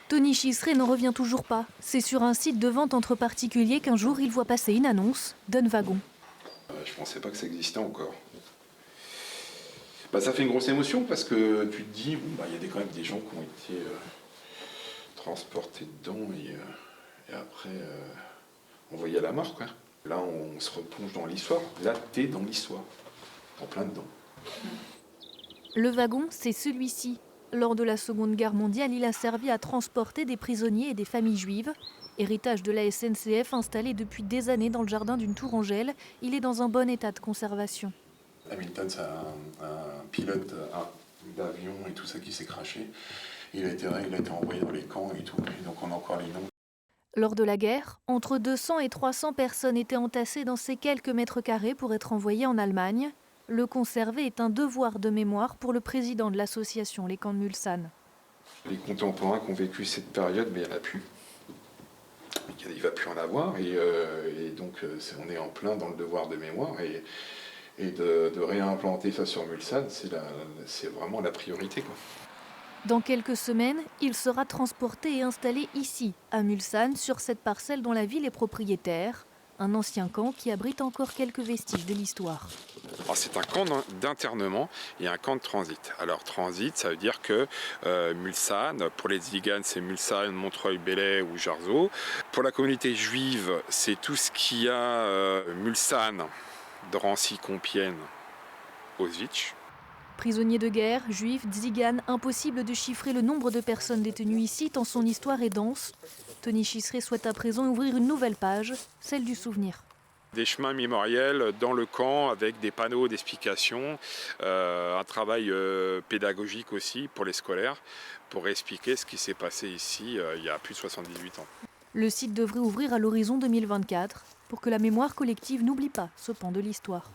Tony Chisré n'en revient toujours pas. C'est sur un site de vente entre particuliers qu'un jour il voit passer une annonce d'un wagon. Je pensais pas que ça existait encore. Ça fait une grosse émotion parce que tu te dis, y a quand même des gens qui ont été transportés dedans et après envoyés à la mort, quoi. Là, on se replonge dans l'histoire. Là, t'es dans l'histoire, en plein dedans. Le wagon, c'est celui-ci. Lors de la Seconde Guerre mondiale, il a servi à transporter des prisonniers et des familles juives. Héritage de la SNCF installé depuis des années dans le jardin d'une tourangelle, il est dans un bon état de conservation. Hamilton, c'est un pilote d'avion et tout ça qui s'est crashé. Il a été envoyé dans les camps et tout, et donc on a encore les noms. Lors de la guerre, entre 200 et 300 personnes étaient entassées dans ces quelques mètres carrés pour être envoyées en Allemagne. Le conserver est un devoir de mémoire pour le président de l'association Les Camps de Mulsanne. Les contemporains qui ont vécu cette période, mais il n'y en a plus. Il ne va plus en avoir, et donc on est en plein dans le devoir de mémoire, et de réimplanter ça sur Mulsanne, c'est vraiment la priorité, quoi. Dans quelques semaines, il sera transporté et installé ici, à Mulsanne, sur cette parcelle dont la ville est propriétaire. Un ancien camp qui abrite encore quelques vestiges de l'histoire. C'est un camp d'internement et un camp de transit. Alors transit, ça veut dire que Mulsanne, pour les Tziganes, c'est Mulsanne, Montreuil-Bellay ou Jargeau. Pour la communauté juive, c'est tout ce qu'il y a Mulsanne, Drancy-Compiègne, Auschwitz. Prisonniers de guerre, juifs, tziganes, impossible de chiffrer le nombre de personnes détenues ici tant son histoire est dense. Tony Chisré souhaite à présent ouvrir une nouvelle page, celle du souvenir. Des chemins mémoriels dans le camp avec des panneaux d'explication, un travail pédagogique aussi pour les scolaires, pour expliquer ce qui s'est passé ici il y a plus de 78 ans. Le site devrait ouvrir à l'horizon 2024 pour que la mémoire collective n'oublie pas ce pan de l'histoire.